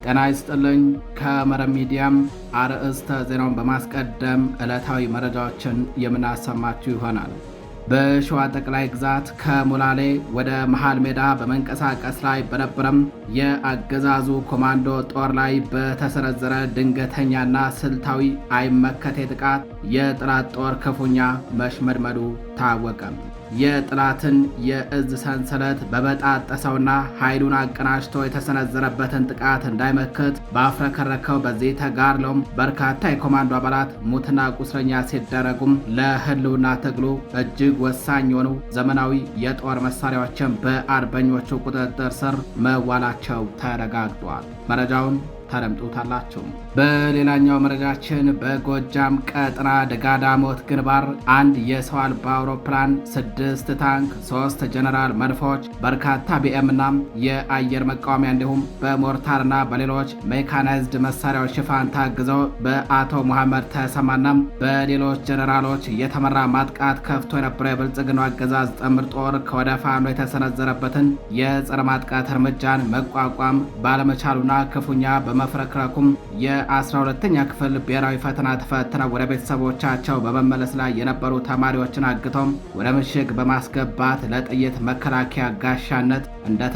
ጤና ይስጥልኝ። ከመረብ ሚዲያም አርዕስተ ዜናውን በማስቀደም ዕለታዊ መረጃዎችን የምናሰማችሁ ይሆናል። በሸዋ ጠቅላይ ግዛት ከሞላሌ ወደ መሃል ሜዳ በመንቀሳቀስ ላይ በነበረም የአገዛዙ ኮማንዶ ጦር ላይ በተሰነዘረ ድንገተኛና ስልታዊ አይመከቴ ጥቃት የጠላት ጦር ክፉኛ መሽመድመዱ ታወቀም። የጠላትን የእዝ ሰንሰለት በበጣጠሰውና ኃይሉን አቀናጅቶ የተሰነዘረበትን ጥቃት እንዳይመክት ባፍረከረከው በዚህ ተጋድሎም በርካታ የኮማንዶ አባላት ሙትና ቁስለኛ ሲደረጉም ለህልውና ትግሉ እጅግ ወሳኝ የሆኑ ዘመናዊ የጦር መሳሪያዎችን በአርበኞቹ ቁጥጥር ስር መዋላቸው ተረጋግጧል። መረጃውን ታደምጡታላችሁ። በሌላኛው መረጃችን በጎጃም ቀጠና ደጋዳሞት ግንባር አንድ የሰው አልባ አውሮፕላን፣ 6 ታንክ፣ 3 ጀነራል መድፎች፣ በርካታ ቢኤምና የአየር መቃወሚያ እንዲሁም በሞርታርና በሌሎች ሜካናይዝድ መሳሪያዎች ሽፋን ታግዘው በአቶ መሐመድ ተሰማና በሌሎች ጀነራሎች የተመራ ማጥቃት ከፍቶ የነበረው የብልጽግናው አገዛዝ ጥምር ጦር ከወደ ፋኖ የተሰነዘረበትን የጸረ ማጥቃት እርምጃን መቋቋም ባለመቻሉና ክፉኛ በመፍረክረኩም የ12ኛ ክፍል ብሔራዊ ፈተና ተፈትነው ወደ ቤተሰቦቻቸው በመመለስ ላይ የነበሩ ተማሪዎችን አግቶም ወደ ምሽግ በማስገባት ለጥይት መከላከያ ጋሻነት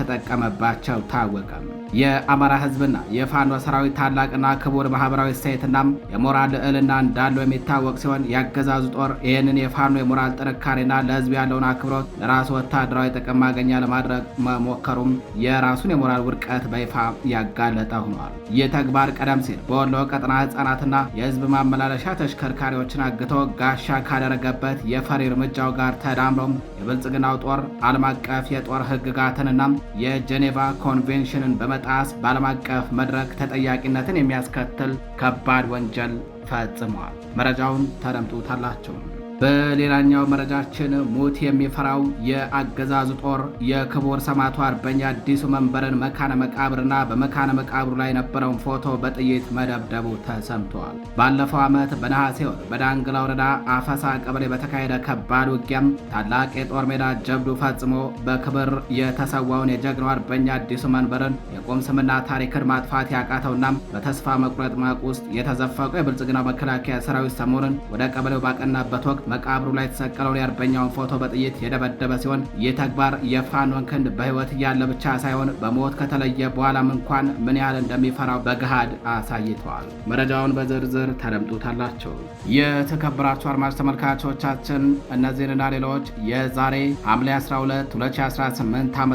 እንደተጠቀመባቸው ታወቀ። የአማራ ሕዝብና የፋኖ ሰራዊት ታላቅና ክቡር ማህበራዊ እሴትና የሞራል ልዕልና እንዳለው የሚታወቅ ሲሆን ያገዛዙ ጦር ይህንን የፋኖ የሞራል ጥንካሬና ለሕዝብ ያለውን አክብሮት ለራሱ ወታደራዊ ጥቅም ማገኛ ለማድረግ መሞከሩም የራሱን የሞራል ውድቀት በይፋ ያጋለጠ ሆኗል። ይህ ተግባር ቀደም ሲል በወሎ ቀጠና ሕፃናትና የሕዝብ ማመላለሻ ተሽከርካሪዎችን አግቶ ጋሻ ካደረገበት የፈሪ እርምጃው ጋር ተዳምሮም የብልጽግናው ጦር ዓለም አቀፍ የጦር ሕግጋትንና የጄኔቫ ኮንቬንሽንን በመጣስ በዓለም አቀፍ መድረክ ተጠያቂነትን የሚያስከትል ከባድ ወንጀል ፈጽሟል። መረጃውን ታደምጡታላችሁ። በሌላኛው መረጃችን ሙት የሚፈራው የአገዛዙ ጦር የክቡር ሰማዕቱ አርበኛ አዲሱ መንበርን መካነ መቃብርና በመካነ መቃብሩ ላይ የነበረውን ፎቶ በጥይት መደብደቡ ተሰምተዋል። ባለፈው ዓመት በነሐሴ ወር በዳንግላ ወረዳ አፈሳ ቀበሌ በተካሄደ ከባድ ውጊያም ታላቅ የጦር ሜዳ ጀብዱ ፈጽሞ በክብር የተሰዋውን የጀግናው አርበኛ አዲሱ መንበርን የቁም ስምና ታሪክን ማጥፋት ያቃተውና በተስፋ መቁረጥ ማቅ ውስጥ የተዘፈቀው የብልጽግናው መከላከያ ሰራዊት ሰሞኑን ወደ ቀበሌው ባቀናበት ወቅት መቃብሩ ላይ የተሰቀለውን የአርበኛውን ፎቶ በጥይት የደበደበ ሲሆን ይህ ተግባር የፋኖን ክንድ በሕይወት እያለ ብቻ ሳይሆን በሞት ከተለየ በኋላም እንኳን ምን ያህል እንደሚፈራው በገሃድ አሳይተዋል። መረጃውን በዝርዝር ተደምጡታላቸው። የተከበራችሁ አድማጭ ተመልካቾቻችን እነዚህንና ሌሎች የዛሬ ሐምሌ 12 2018 ዓ.ም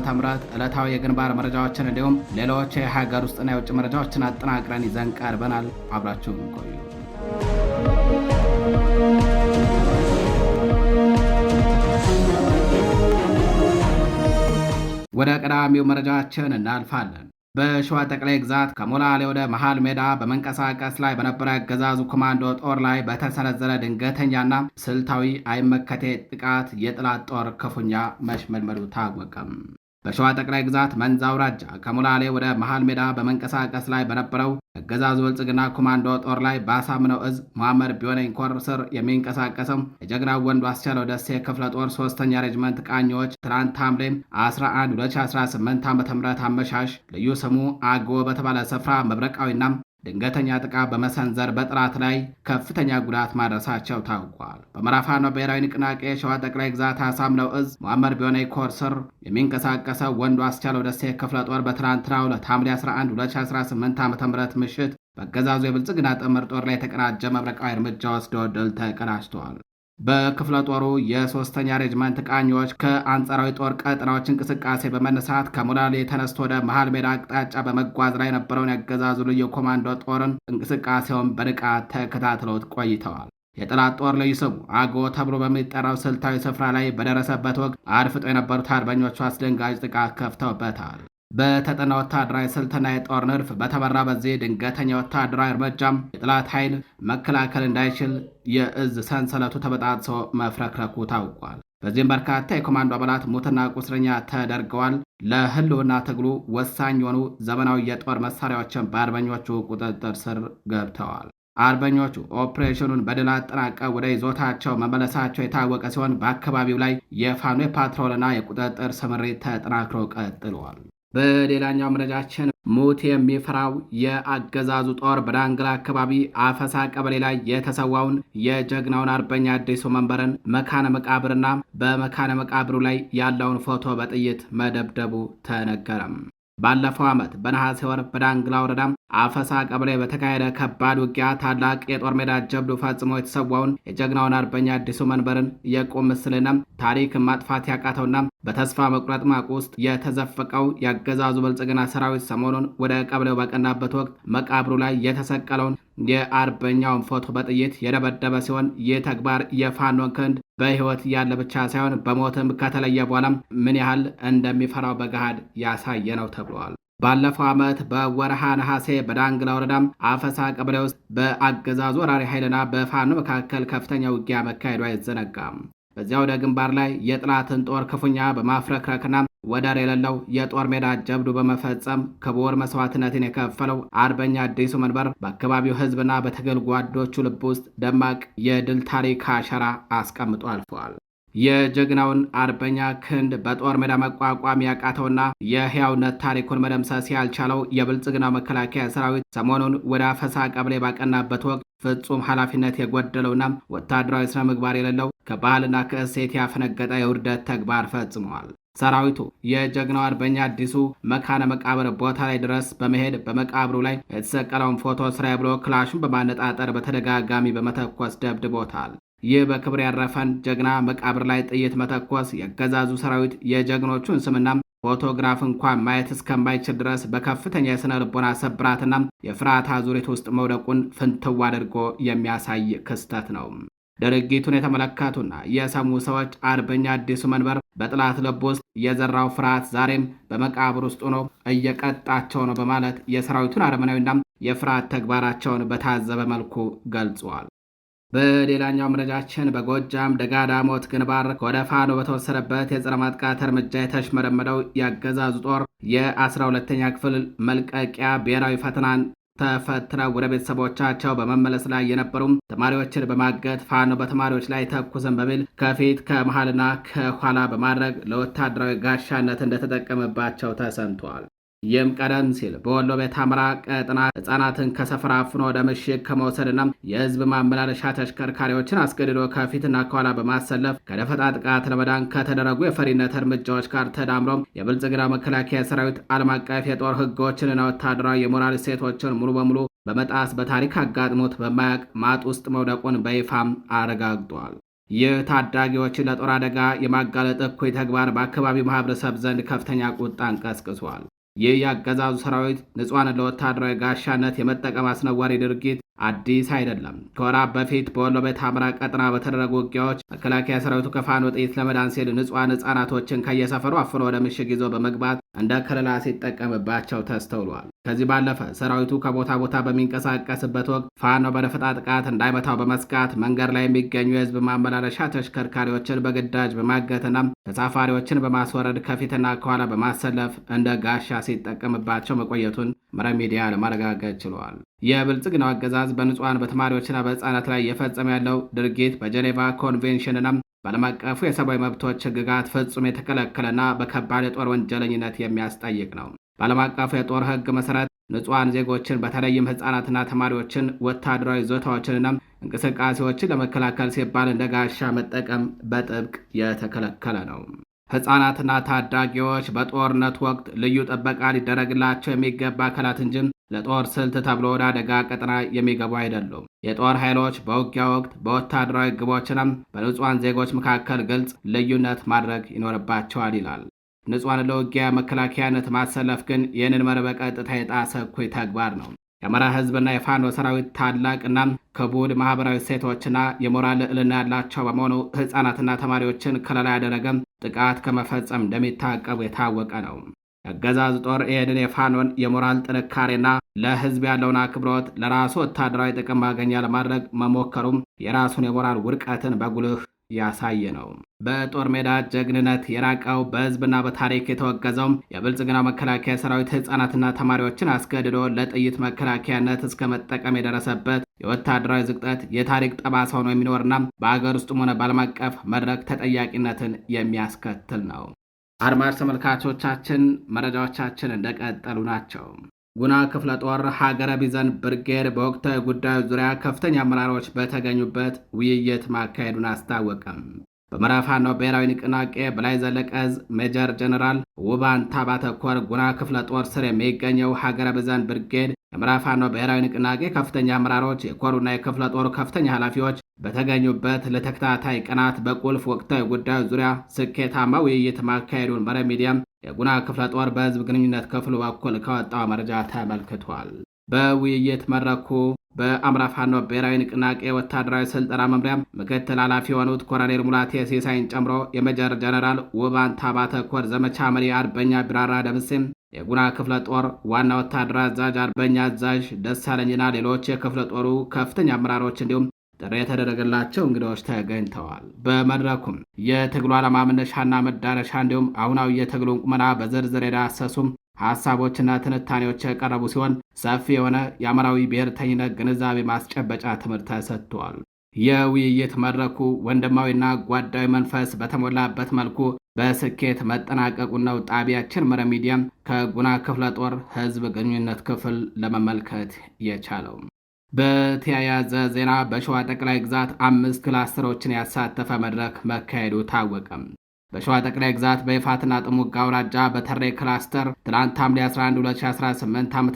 ዕለታዊ የግንባር መረጃዎችን እንዲሁም ሌሎች የሀገር ውስጥና የውጭ መረጃዎችን አጠናቅረን ይዘን ቀርበናል። አብራችሁን ቆዩ። ወደ ቀዳሚው መረጃችን እናልፋለን። በሸዋ ጠቅላይ ግዛት ከሞላሌ ወደ መሃል ሜዳ በመንቀሳቀስ ላይ በነበረ አገዛዙ ኮማንዶ ጦር ላይ በተሰነዘረ ድንገተኛና ስልታዊ አይመከቴ ጥቃት የጠላት ጦር ክፉኛ መሽመድመዱ ታወቀም። በሸዋ ጠቅላይ ግዛት መንዛ አውራጃ ከሞላሌ ወደ መሃል ሜዳ በመንቀሳቀስ ላይ በነበረው አገዛዙ ብልጽግና ኮማንዶ ጦር ላይ በአሳምነው እዝ መሐመድ ቢሆነኝ ኮር ስር የሚንቀሳቀሰው የጀግናው ወንዱ አስቻለው ደሴ ክፍለ ጦር 3ኛ ሬጅመንት ቃኞች ትናንት ሐምሌ 11 2018 ዓ.ም አመሻሽ ልዩ ስሙ አጎ በተባለ ስፍራ መብረቃዊና ድንገተኛ ጥቃት በመሰንዘር በጠላት ላይ ከፍተኛ ጉዳት ማድረሳቸው ታውቋል። በአማራ ፋኖ ብሔራዊ ንቅናቄ ሸዋ ጠቅላይ ግዛት አሳምነው እዝ መሐመድ ቢሆነኝ ኮር ስር የሚንቀሳቀሰው ወንዱ አስቻለው ደሴ ክፍለ ጦር በትናንትናው ዕለት ሐምሌ 11 2018 ዓ.ም ምሽት በአገዛዙ የብልጽግና ጥምር ጦር ላይ የተቀናጀ መብረቃዊ እርምጃ ወስዶ ድል ተቀዳጅተዋል። በክፍለ ጦሩ የ3ኛ ሬጅመንት ቃኞች ከአንጻራዊ ጦር ቀጠናዎች እንቅስቃሴ በመነሳት ከሞላሌ ተነስቶ ወደ መሃል ሜዳ አቅጣጫ በመጓዝ ላይ የነበረውን ያገዛዙ ልዩ ኮማንዶ ጦርን እንቅስቃሴውን በንቃት ተከታትለውት ቆይተዋል። የጠላት ጦር ልዩ ስሙ አጎ ተብሎ በሚጠራው ስልታዊ ስፍራ ላይ በደረሰበት ወቅት አድፍጦ የነበሩት አርበኞቹ አስደንጋጭ ጥቃት ከፍተውበታል። በተጠና ወታደራዊ ስልትና የጦር ንድፍ በተመራ በዚህ ድንገተኛ ወታደራዊ እርምጃም የጠላት ኃይል መከላከል እንዳይችል የእዝ ሰንሰለቱ ተበጣጥሶ መፍረክረኩ ታውቋል። በዚህም በርካታ የኮማንዶ አባላት ሙትና ቁስለኛ ተደርገዋል። ለህልውና ትግሉ ወሳኝ የሆኑ ዘመናዊ የጦር መሳሪያዎችን በአርበኞቹ ቁጥጥር ስር ገብተዋል። አርበኞቹ ኦፕሬሽኑን በድል አጠናቀው ወደ ይዞታቸው መመለሳቸው የታወቀ ሲሆን በአካባቢው ላይ የፋኖ የፓትሮልና የቁጥጥር ስምሪት ተጠናክሮ ቀጥሏል። በሌላኛው መረጃችን ሞት የሚፈራው የአገዛዙ ጦር በዳንግላ አካባቢ አፈሳ ቀበሌ ላይ የተሰዋውን የጀግናውን አርበኛ አዲሱ መንበርን መካነ መቃብርና በመካነ መቃብሩ ላይ ያለውን ፎቶ በጥይት መደብደቡ ተነገረም። ባለፈው ዓመት በነሐሴ ወር በዳንግላ ወረዳ አፈሳ ቀበሌ በተካሄደ ከባድ ውጊያ ታላቅ የጦር ሜዳ ጀብዱ ፈጽሞ የተሰዋውን የጀግናውን አርበኛ አዲሱ መንበርን የቁም ምስልና ታሪክ ማጥፋት ያቃተውና በተስፋ መቁረጥ ማቅ ውስጥ የተዘፈቀው የአገዛዙ ብልጽግና ሰራዊት ሰሞኑን ወደ ቀበሌው ባቀናበት ወቅት መቃብሩ ላይ የተሰቀለውን የአርበኛውን ፎቶ በጥይት የደበደበ ሲሆን ይህ ተግባር የፋኖን ክንድ በሕይወት ያለ ብቻ ሳይሆን በሞትም ከተለየ በኋላም ምን ያህል እንደሚፈራው በገሃድ ያሳየ ነው ተብሏል። ባለፈው ዓመት በወርሃ ነሐሴ በዳንግላ ወረዳም አፈሳ ቀበሌ ውስጥ በአገዛዙ ወራሪ ኃይልና በፋኖ መካከል ከፍተኛ ውጊያ መካሄዱ አይዘነጋም። በዚያ ወደ ግንባር ላይ የጥላትን ጦር ክፉኛ በማፍረክረክና ወደር የሌለው የጦር ሜዳ ጀብዱ በመፈጸም ክቡር መስዋዕትነትን የከፈለው አርበኛ አዲሱ መንበር በአካባቢው ሕዝብና በትግል ጓዶቹ ልብ ውስጥ ደማቅ የድል ታሪክ አሻራ አስቀምጦ አልፈዋል። የጀግናውን አርበኛ ክንድ በጦር ሜዳ መቋቋም ያቃተውና የሕያውነት ታሪኩን መደምሰስ ያልቻለው የብልጽግናው መከላከያ ሰራዊት ሰሞኑን ወደ አፈሳ ቀበሌ ባቀናበት ወቅት ፍጹም ኃላፊነት የጎደለውና ወታደራዊ ስነ ምግባር የሌለው ከባህልና ከእሴት ያፈነገጠ የውርደት ተግባር ፈጽመዋል። ሰራዊቱ የጀግናው አርበኛ አዲሱ መካነ መቃብር ቦታ ላይ ድረስ በመሄድ በመቃብሩ ላይ የተሰቀለውን ፎቶ ስራዬ ብሎ ክላሹን በማነጣጠር በተደጋጋሚ በመተኮስ ደብድቦታል። ይህ በክብር ያረፈን ጀግና መቃብር ላይ ጥይት መተኮስ የአገዛዙ ሰራዊት የጀግኖቹን ስምና ፎቶግራፍ እንኳን ማየት እስከማይችል ድረስ በከፍተኛ የሥነ ልቦና ስብራትና የፍርሃት አዙሪት ውስጥ መውደቁን ፍንትው አድርጎ የሚያሳይ ክስተት ነው። ድርጊቱን የተመለከቱና የሰሙ ሰዎች አርበኛ አዲሱ መንበር በጥላት ልብ ውስጥ የዘራው ፍርሃት ዛሬም በመቃብር ውስጥ ሆኖ እየቀጣቸው ነው በማለት የሰራዊቱን አረመናዊና የፍርሃት ተግባራቸውን በታዘበ መልኩ ገልጿል። በሌላኛው መረጃችን በጎጃም ደጋዳሞት ግንባር ከወደ ፋኖ በተወሰደበት የጸረ ማጥቃት እርምጃ የተሽመረመደው የአገዛዙ ጦር የ12ኛ ክፍል መልቀቂያ ብሔራዊ ፈተናን ተፈትነው ወደ ቤተሰቦቻቸው በመመለስ ላይ የነበሩም ተማሪዎችን በማገት ፋኖ በተማሪዎች ላይ ተኩስን በሚል ከፊት ከመሃልና ከኋላ በማድረግ ለወታደራዊ ጋሻነት እንደተጠቀመባቸው ተሰምቷል። ይህም ቀደም ሲል በወሎ ቤት አምራ ቀጠና ሕፃናትን ከሰፈራ አፍኖ ወደ ምሽግ ከመውሰድና የህዝብ ማመላለሻ ተሽከርካሪዎችን አስገድዶ ከፊትና ከኋላ በማሰለፍ ከደፈጣ ጥቃት ለመዳን ከተደረጉ የፈሪነት እርምጃዎች ጋር ተዳምሮም የብልጽግና መከላከያ ሰራዊት ዓለም አቀፍ የጦር ህጎችንና ወታደራዊ የሞራል እሴቶችን ሙሉ በሙሉ በመጣስ በታሪክ አጋጥሞት በማያቅ ማጥ ውስጥ መውደቁን በይፋም አረጋግጧል። ይህ ታዳጊዎችን ለጦር አደጋ የማጋለጥ እኩይ ተግባር በአካባቢው ማህበረሰብ ዘንድ ከፍተኛ ቁጣን ቀስቅሷል። ይህ የአገዛዙ ሰራዊት ንጹሐንን ለወታደራዊ ጋሻነት የመጠቀም አስነዋሪ ድርጊት አዲስ አይደለም። ከወራት በፊት በወሎ ቤት አምራ ቀጠና በተደረጉ ውጊያዎች መከላከያ ሰራዊቱ ከፋኖ ጥይት ለመዳን ሲል ንጹሐን ህጻናቶችን ከየሰፈሩ አፍኖ ወደ ምሽግ ይዞ በመግባት እንደ ከለላ ሲጠቀምባቸው ተስተውሏል። ከዚህ ባለፈ ሰራዊቱ ከቦታ ቦታ በሚንቀሳቀስበት ወቅት ፋኖ በደፈጣ ጥቃት እንዳይመታው በመስጋት መንገድ ላይ የሚገኙ የህዝብ ማመላለሻ ተሽከርካሪዎችን በግዳጅ በማገትና ተሳፋሪዎችን በማስወረድ ከፊትና ከኋላ በማሰለፍ እንደ ጋሻ ሲጠቀምባቸው መቆየቱን መረብ ሚዲያ ለማረጋገጥ ችሏል። የብልጽግናው አገዛዝ በንጹሐን በተማሪዎችና በህፃናት ላይ እየፈጸመ ያለው ድርጊት በጀኔቫ ኮንቬንሽንና በዓለም አቀፉ የሰብአዊ መብቶች ህግጋት ፍጹም የተከለከለና በከባድ የጦር ወንጀለኝነት የሚያስጠይቅ ነው። በዓለም አቀፉ የጦር ህግ መሰረት ንጹሐን ዜጎችን በተለይም ህፃናትና ተማሪዎችን ወታደራዊ ይዞታዎችንና እንቅስቃሴዎችን ለመከላከል ሲባል እንደ ጋሻ መጠቀም በጥብቅ የተከለከለ ነው። ህፃናትና ታዳጊዎች በጦርነት ወቅት ልዩ ጥበቃ ሊደረግላቸው የሚገባ አካላት እንጂ ለጦር ስልት ተብሎ ወደ አደጋ ቀጠና የሚገቡ አይደሉም። የጦር ኃይሎች በውጊያ ወቅት በወታደራዊ ግቦችና በንጹሐን ዜጎች መካከል ግልጽ ልዩነት ማድረግ ይኖርባቸዋል ይላል። ንጹሐን ለውጊያ መከላከያነት ማሰለፍ ግን ይህንን መርህ በቀጥታ የጣሰ እኩይ ተግባር ነው። የአማራ ህዝብና የፋኖ ሰራዊት ታላቅና ክቡር ማህበራዊ እሴቶችና የሞራል ልዕልና ያላቸው በመሆኑ ህፃናትና ተማሪዎችን ከለላ ያደረገም ጥቃት ከመፈጸም እንደሚታቀቡ የታወቀ ነው። የአገዛዙ ጦር ይህንን የፋኖን የሞራል ጥንካሬና ለህዝብ ያለውን አክብሮት ለራሱ ወታደራዊ ጥቅም ማገኛ ለማድረግ መሞከሩም የራሱን የሞራል ውድቀትን በጉልህ ያሳየ ነው። በጦር ሜዳ ጀግንነት የራቀው በህዝብና በታሪክ የተወገዘውም የብልጽግና መከላከያ ሰራዊት ህፃናትና ተማሪዎችን አስገድዶ ለጥይት መከላከያነት እስከ መጠቀም የደረሰበት የወታደራዊ ዝቅጠት የታሪክ ጠባሳ ሆኖ የሚኖርና በአገር ውስጥም ሆነ በዓለም አቀፍ መድረክ ተጠያቂነትን የሚያስከትል ነው። አድማጭ ተመልካቾቻችን መረጃዎቻችን እንደቀጠሉ ናቸው። ጉና ክፍለ ጦር ሀገረ ቢዘን ብርጌድ በወቅታዊ ጉዳዮች ዙሪያ ከፍተኛ አመራሮች በተገኙበት ውይይት ማካሄዱን አስታወቀም። በምዕራብ ፋኖ ብሔራዊ ንቅናቄ በላይ ዘለቀ ዕዝ ሜጀር ጀነራል ውባንታ ባተኮር ጉና ክፍለ ጦር ስር የሚገኘው ሀገረ ቢዘን ብርጌድ የምዕራብ ፋኖ ብሔራዊ ንቅናቄ ከፍተኛ አመራሮች፣ የኮሩና የክፍለ ጦሩ ከፍተኛ ኃላፊዎች በተገኙበት ለተከታታይ ቀናት በቁልፍ ወቅታዊ ጉዳዮች ዙሪያ ስኬታማ ውይይት ማካሄዱን መረብ ሚዲያም የጉና ክፍለ ጦር በህዝብ ግንኙነት ክፍሉ በኩል ከወጣው መረጃ ተመልክቷል። በውይይት መድረኩ በአማራ ፋኖ ብሔራዊ ንቅናቄ ወታደራዊ ስልጠና መምሪያ ምክትል ኃላፊ የሆኑት ኮሎኔል ሙላቴ ሲሳይን ጨምሮ የሜጀር ጀነራል ውባንታ ባተኮር ዘመቻ መሪ አርበኛ ቢራራ ደምሴም፣ የጉና ክፍለ ጦር ዋና ወታደራዊ አዛዥ አርበኛ አዛዥ ደሳለኝና ሌሎች የክፍለ ጦሩ ከፍተኛ አመራሮች እንዲሁም ጥሪ የተደረገላቸው እንግዶች ተገኝተዋል። በመድረኩም የትግሉ ዓላማ መነሻና መዳረሻ እንዲሁም አሁናዊ የትግሉን ቁመና በዝርዝር የዳሰሱም ሀሳቦችና ትንታኔዎች የቀረቡ ሲሆን ሰፊ የሆነ የአማራዊ ብሔርተኝነት ግንዛቤ ማስጨበጫ ትምህርት ተሰጥቷል። የውይይት መድረኩ ወንድማዊና ጓዳዊ መንፈስ በተሞላበት መልኩ በስኬት መጠናቀቁን ነው ጣቢያችን መረብ ሚዲያም ከጉና ክፍለ ጦር ህዝብ ግንኙነት ክፍል ለመመልከት የቻለው። በተያያዘ ዜና በሸዋ ጠቅላይ ግዛት 5 ክላስተሮችን ያሳተፈ መድረክ መካሄዱ ታወቀም። በሸዋ ጠቅላይ ግዛት በይፋትና ጥሙጋ አውራጃ በተሬ ክላስተር ትናንት ሐምሌ 11 2018 ዓ.ም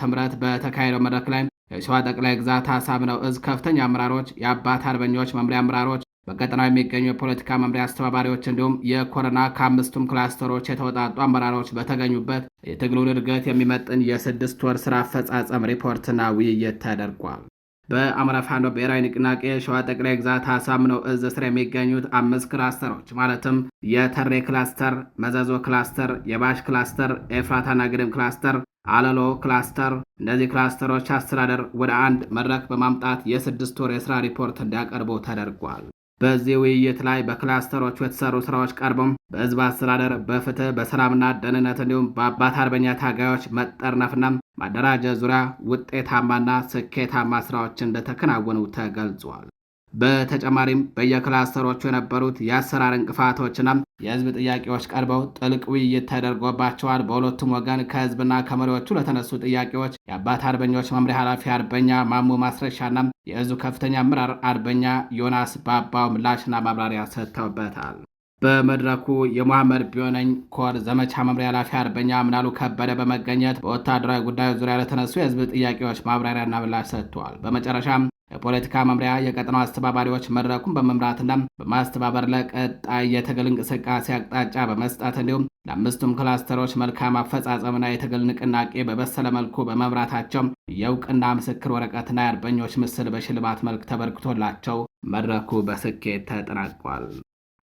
በተካሄደው መድረክ ላይ የሸዋ ጠቅላይ ግዛት አሳምነው ዕዝ ከፍተኛ አመራሮች፣ የአባት አርበኞች መምሪያ አመራሮች፣ በቀጠናው የሚገኙ የፖለቲካ መምሪያ አስተባባሪዎች እንዲሁም የኮረና ከአምስቱም ክላስተሮች የተወጣጡ አመራሮች በተገኙበት የትግሉን እድገት የሚመጥን የ6 ወር ስራ አፈጻጸም ሪፖርትና ውይይት ተደርጓል። በአማራ ፋኖ ብሔራዊ ንቅናቄ ሸዋ ጠቅላይ ግዛት አሳምነው ዕዝ ስር የሚገኙት 5 ክላስተሮች ማለትም የተሬ ክላስተር፣ መዘዞ ክላስተር፣ የባሽ ክላስተር፣ ኤፍራታና ግድም ክላስተር፣ አለሎ ክላስተር። እነዚህ ክላስተሮች አስተዳደር ወደ አንድ መድረክ በማምጣት የ6 ወር የስራ ሪፖርት እንዲያቀርቡ ተደርጓል። በዚህ ውይይት ላይ በክላስተሮቹ የተሰሩ ስራዎች ቀርበም በህዝብ አስተዳደር፣ በፍትህ፣ በሰላምና ደህንነት እንዲሁም በአባት አርበኛ ታጋዮች መጠርነፍና ማደራጀት ዙሪያ ውጤታማና ስኬታማ ስራዎች እንደተከናወኑ ተገልጿል። በተጨማሪም በየክላስተሮቹ የነበሩት የአሰራር እንቅፋቶችና የህዝብ ጥያቄዎች ቀርበው ጥልቅ ውይይት ተደርጎባቸዋል። በሁለቱም ወገን ከህዝብና ከመሪዎቹ ለተነሱ ጥያቄዎች የአባት አርበኞች መምሪያ ኃላፊ አርበኛ ማሞ ማስረሻና የእዙ ከፍተኛ አመራር አርበኛ ዮናስ ባባው ምላሽና ማብራሪያ ሰጥተውበታል። በመድረኩ የመሐመድ ቢሆነኝ ኮር ዘመቻ መምሪያ ኃላፊ አርበኛ ምናሉ ከበደ በመገኘት በወታደራዊ ጉዳዮች ዙሪያ ለተነሱ የህዝብ ጥያቄዎች ማብራሪያና ምላሽ ሰጥተዋል። በመጨረሻም የፖለቲካ መምሪያ የቀጠናው አስተባባሪዎች መድረኩን በመምራትና በማስተባበር ለቀጣይ የትግል እንቅስቃሴ አቅጣጫ በመስጠት እንዲሁም ለአምስቱም ክላስተሮች መልካም አፈጻጸምና የትግል ንቅናቄ በበሰለ መልኩ በመምራታቸው የእውቅና ምስክር ወረቀትና የአርበኞች ምስል በሽልማት መልክ ተበርክቶላቸው መድረኩ በስኬት ተጠናቋል።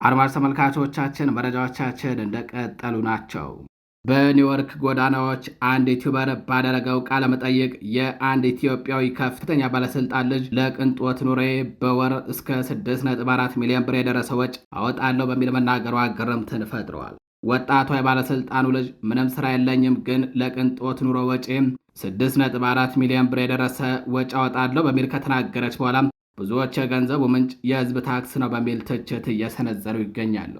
አድማጭ ተመልካቾቻችን መረጃዎቻችን እንደቀጠሉ ናቸው። በኒውዮርክ ጎዳናዎች አንድ ዩቲዩበር ባደረገው ቃለ መጠይቅ የአንድ ኢትዮጵያዊ ከፍተኛ ባለስልጣን ልጅ ለቅንጦት ኑሬ በወር እስከ 6.4 ሚሊዮን ብር የደረሰ ወጪ አወጣለሁ በሚል መናገሯ ግርምትን ፈጥረዋል። ወጣቷ የባለስልጣኑ ልጅ ምንም ስራ የለኝም፣ ግን ለቅንጦት ኑሮ ወጪም 6.4 ሚሊዮን ብር የደረሰ ወጪ አወጣለሁ በሚል ከተናገረች በኋላ ብዙዎች የገንዘቡ ምንጭ የህዝብ ታክስ ነው በሚል ትችት እየሰነዘሩ ይገኛሉ።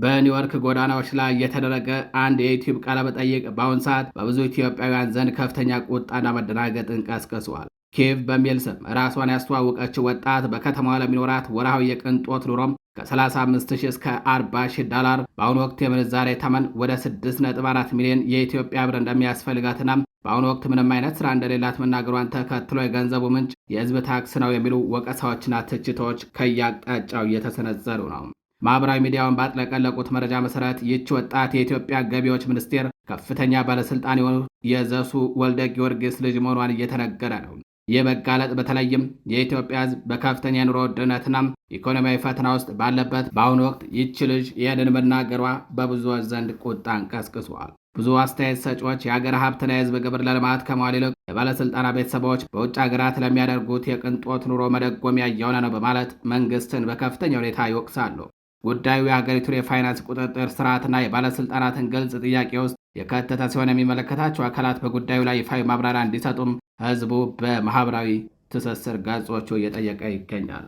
በኒውዮርክ ጎዳናዎች ላይ የተደረገ አንድ የዩቲዩብ ቃለ መጠይቅ በአሁኑ ሰዓት በብዙ ኢትዮጵያውያን ዘንድ ከፍተኛ ቁጣና መደናገጥን ቀስቅሷል። ኬቭ በሚል ስም ራሷን ያስተዋወቀችው ወጣት በከተማዋ ለሚኖራት ወርሃዊ የቅንጦት ኑሮም ከ35,000 እስከ 40,000 ዶላር በአሁኑ ወቅት የምንዛሬ ተመን ወደ 6.4 ሚሊዮን የኢትዮጵያ ብር እንደሚያስፈልጋትና በአሁኑ ወቅት ምንም አይነት ስራ እንደሌላት መናገሯን ተከትሎ የገንዘቡ ምንጭ የህዝብ ታክስ ነው የሚሉ ወቀሳዎችና ትችቶች ከየአቅጣጫው እየተሰነዘሩ ነው። ማህበራዊ ሚዲያውን ባጥለቀለቁት መረጃ መሰረት ይህች ወጣት የኢትዮጵያ ገቢዎች ሚኒስቴር ከፍተኛ ባለስልጣን የሆኑ የዘሱ ወልደ ጊዮርጊስ ልጅ መሆኗን እየተነገረ ነው። ይህ መጋለጥ በተለይም የኢትዮጵያ ህዝብ በከፍተኛ የኑሮ ውድነትና ኢኮኖሚያዊ ፈተና ውስጥ ባለበት በአሁኑ ወቅት ይህች ልጅ ይህንን መናገሯ በብዙዎች ዘንድ ቁጣን ቀስቅሷል። ብዙ አስተያየት ሰጪዎች የሀገር ሀብትና የህዝብ ግብር ለልማት ከመዋል ይልቅ የባለስልጣናት ቤተሰቦች በውጭ ሀገራት ለሚያደርጉት የቅንጦት ኑሮ መደጎሚያ እየሆነ ነው በማለት መንግስትን በከፍተኛ ሁኔታ ይወቅሳሉ። ጉዳዩ የሀገሪቱን የፋይናንስ ቁጥጥር ስርዓትና የባለስልጣናትን ግልጽ ጥያቄ ውስጥ የከተተ ሲሆን የሚመለከታቸው አካላት በጉዳዩ ላይ ይፋዊ ማብራሪያ እንዲሰጡም ህዝቡ በማህበራዊ ትስስር ገጾቹ እየጠየቀ ይገኛል።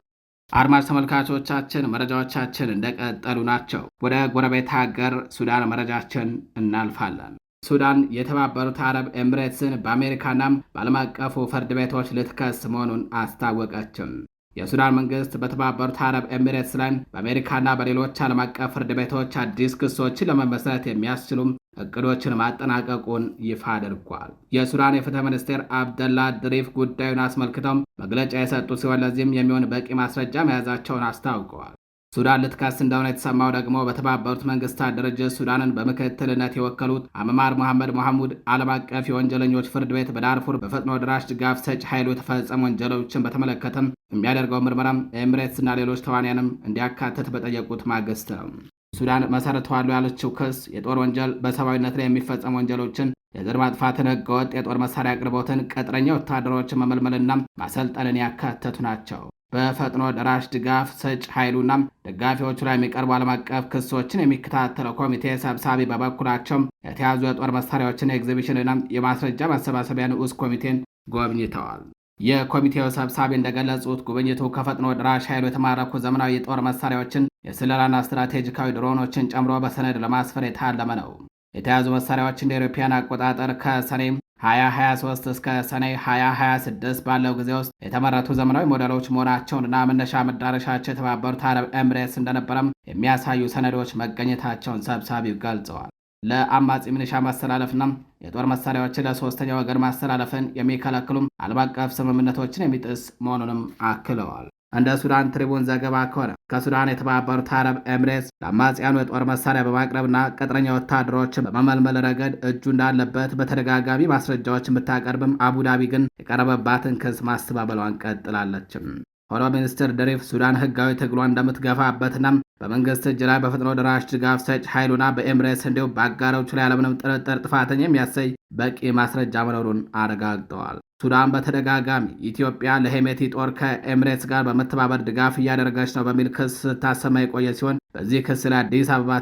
አድማጭ ተመልካቾቻችን መረጃዎቻችን እንደቀጠሉ ናቸው። ወደ ጎረቤት ሀገር ሱዳን መረጃችን እናልፋለን። ሱዳን የተባበሩት አረብ ኤምሬትስን በአሜሪካናም በዓለም አቀፉ ፍርድ ቤቶች ልትከስ መሆኑን አስታወቀችም። የሱዳን መንግስት በተባበሩት አረብ ኤሚሬትስ ላይ በአሜሪካና በሌሎች ዓለም አቀፍ ፍርድ ቤቶች አዲስ ክሶችን ለመመስረት የሚያስችሉም እቅዶችን ማጠናቀቁን ይፋ አድርጓል። የሱዳን የፍትህ ሚኒስቴር አብደላ ድሪፍ ጉዳዩን አስመልክተው መግለጫ የሰጡ ሲሆን ለዚህም የሚሆን በቂ ማስረጃ መያዛቸውን አስታውቀዋል። ሱዳን ልትከስ እንደሆነ የተሰማው ደግሞ በተባበሩት መንግስታት ድርጅት ሱዳንን በምክትልነት የወከሉት አመማር መሐመድ መሐሙድ ዓለም አቀፍ የወንጀለኞች ፍርድ ቤት በዳርፉር በፈጥኖ ድራሽ ድጋፍ ሰጪ ኃይሉ የተፈጸሙ ወንጀሎችን በተመለከተም የሚያደርገው ምርመራም ኤምሬትስና ሌሎች ተዋንያንም እንዲያካትት በጠየቁት ማግስት ነው። ሱዳን መሰረተዋለሁ ያለችው ክስ የጦር ወንጀል፣ በሰብአዊነት ላይ የሚፈጸሙ ወንጀሎችን፣ የዘር ማጥፋትን፣ ህገወጥ የጦር መሳሪያ አቅርቦትን፣ ቅጥረኛ ወታደሮችን መመልመልና ማሰልጠንን ያካተቱ ናቸው። በፈጥኖ ደራሽ ድጋፍ ሰጭ ኃይሉና ደጋፊዎቹ ላይ የሚቀርቡ ዓለም አቀፍ ክሶችን የሚከታተለው ኮሚቴ ሰብሳቢ በበኩላቸው የተያዙ የጦር መሳሪያዎችን ኤግዚቢሽንና የማስረጃ ማሰባሰቢያ ንዑስ ኮሚቴን ጎብኝተዋል። የኮሚቴው ሰብሳቢ እንደገለጹት ጉብኝቱ ከፈጥኖ ደራሽ ኃይሉ የተማረኩ ዘመናዊ የጦር መሳሪያዎችን፣ የስለላና ስትራቴጂካዊ ድሮኖችን ጨምሮ በሰነድ ለማስፈር የታለመ ነው። የተያዙ መሳሪያዎች እንደ አውሮፓውያን አቆጣጠር ከሰኔ 2023 እስከ ሰኔ 2026 ባለው ጊዜ ውስጥ የተመረቱ ዘመናዊ ሞዴሎች መሆናቸውንና መነሻ መዳረሻቸው የተባበሩት አረብ ኤምሬትስ እንደነበረም የሚያሳዩ ሰነዶች መገኘታቸውን ሰብሳቢው ገልጸዋል። ለአማጺ ሚሊሻ ማስተላለፍና የጦር መሳሪያዎችን ለሶስተኛ ወገን ማስተላለፍን የሚከለክሉም ዓለም አቀፍ ስምምነቶችን የሚጥስ መሆኑንም አክለዋል። እንደ ሱዳን ትሪቡን ዘገባ ከሆነ ከሱዳን የተባበሩት አረብ ኤምሬትስ ለአማጽያኑ የጦር መሳሪያ በማቅረብና ቅጥረኛ ወታደሮችን በመመልመል ረገድ እጁ እንዳለበት በተደጋጋሚ ማስረጃዎች ብታቀርብም አቡዳቢ ግን የቀረበባትን ክስ ማስተባበሏን ቀጥላለችም። ሆኖ ሚኒስትር ድሪፍ ሱዳን ህጋዊ ትግሏ እንደምትገፋበትና በመንግስት እጅ ላይ በፈጥኖ ደራሽ ድጋፍ ሰጭ ኃይሉና በኤምሬትስ እንዲሁም በአጋሮቹ ላይ ያለምንም ጥርጥር ጥፋተኛ የሚያሰይ በቂ ማስረጃ መኖሩን አረጋግጠዋል። ሱዳን በተደጋጋሚ ኢትዮጵያ ለሄሜቲ ጦር ከኤምሬትስ ጋር በመተባበር ድጋፍ እያደረገች ነው በሚል ክስ ስታሰማ የቆየ ሲሆን በዚህ ክስ ላይ አዲስ አበባ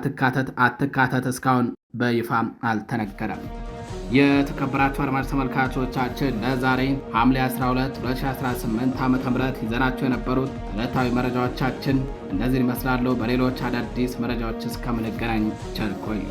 አትካተት እስካሁን በይፋ አልተነገረም። የተከበራችሁ አድማጭ ተመልካቾቻችን ለዛሬ ሐምሌ 12 2018 ዓ.ም ይዘናቸው የነበሩት ዕለታዊ መረጃዎቻችን እነዚህን ይመስላሉ። በሌሎች አዳዲስ መረጃዎች እስከምንገናኝ ቸር ቆዩ።